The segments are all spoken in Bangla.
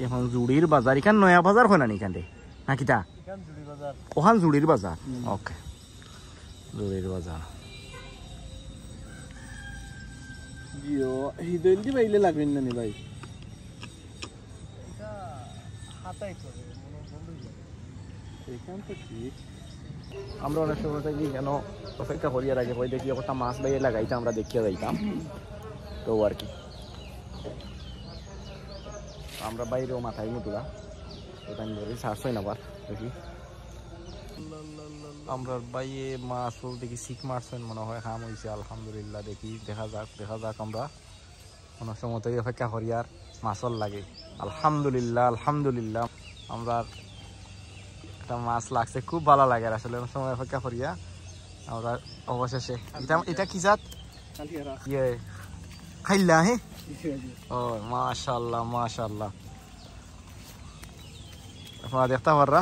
এখন জুড়ির বাজার এখান নয়া বাজার হয় না এখান নাকি তা ওখান জুড়ির বাজার ওকে জুড়ির বাজার হিদলদি বাইলে লাগবেন না নি ভাই আমরা অনেক সময় থাকি কেন অপেক্ষা করি আর আগে হয়ে দেখি একটা মাছ বাইরে লাগাইতে আমরা দেখিয়ে যাইতাম তো আর কি আমরা বাইরেও মাথায় মুতুলা ওটাই ধরে সার্চ হয় না আবার দেখি আমরা বাইরে মাছ দেখি শিখ মাছ মনে হয় হাম হয়েছে আলহামদুলিল্লাহ দেখি দেখা যাক আমরা অনেক সময় থেকে অপেক্ষা করি আর মাছর লাগে আলহামদুলিল্লাহ আমরা একটা মাছ লাগছে খুব ভালো লাগে আসলে অনেক সময় অপেক্ষা করিয়া আমরা অবশেষে এটা কি জাত ইয়ে খাইলা হ্যাঁ ও মাশাআল্লাহ আপনারা দেখতে পাররা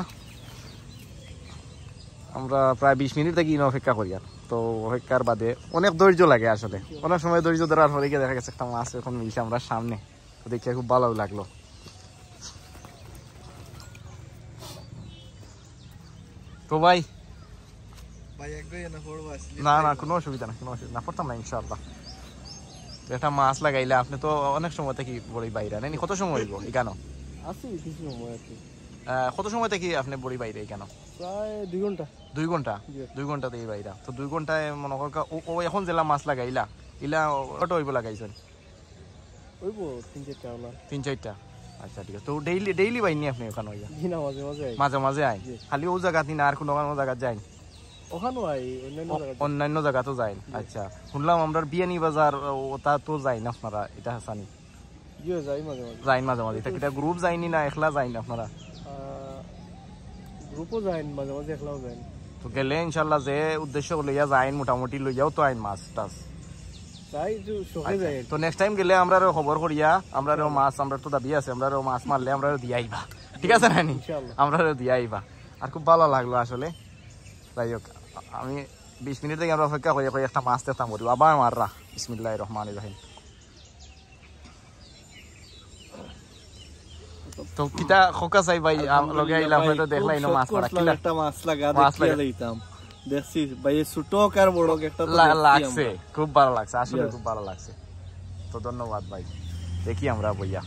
আমরা প্রায় 20 মিনিট থেকে অপেক্ষা করি আর তো অপেক্ষার বাদে অনেক ধৈর্য লাগে আসলে অনেক সময় ধৈর্য ধরার পরে গিয়ে দেখা গেছে একটা মাছ এখন মিলছে আমরা সামনে তো দেখে খুব ভালো লাগলো তো ভাই না কোনো অসুবিধা না পড়তাম না ইনশাআল্লাহ একটা মাছ লাগাইলে আপনি তো অনেক সময় থেকে বড়ি বাইরে নেই কত সময় হইব এখানে কত সময় থেকে আপনি বড়ি বাইরে এখানে প্রায় 2 ঘন্টা থেকে বাইরা তো 2 ঘন্টায় মনে কর ও এখন জেলা মাছ লাগাইলা ইলা কত হইব লাগাইছেন হইব 3-4টা আচ্ছা ঠিক আছে তো ডেইলি বাইনি আপনি ওখানে মাঝে আই খালি ও জায়গা না আর কোনো জায়গা যাই অন্যান্য জায়গা তো যাই আচ্ছা শুনলাম আমরা বিয়ানি বাজার ওটা তো যাই না আপনারা এটা হাসানি যাই মাঝে এটা গ্রুপ যায়নি না একলা যাই না আপনারা গ্রুপও যাই মাঝে একলাও যাই তো গেলে ইনশাল্লাহ যে উদ্দেশ্য লইয়া যাই মোটামুটি লইয়াও তো আইন মাছ টাছ তো নেক্সট টাইম গেলে আমরা খবর করিয়া আমরা মাছ আমরা তো দাবি আছে আমরা মাছ মারলে আমরা দিয়ে আইবা ঠিক আছে না আমরা দিয়ে আইবা আর খুব ভালো লাগলো আসলে যাই হোক আমি 20 মিনিট থেকে আমরা অপেক্ষা করি একটা মাছ দেখতাম করি আবার মাররা বিসমিল্লাহির রহমানির রহিম তো কিটা খোকা চাই ভাই লগে আইলাম হয়তো দেখলাই না মাছ মারা কিলা একটা মাছ লাগা দেখিয়া লইতাম দেখছি ভাই ছোট কার বড় একটা লাগছে খুব ভালো লাগছে আসলে খুব ভালো লাগছে তো ধন্যবাদ ভাই দেখি আমরা বইয়া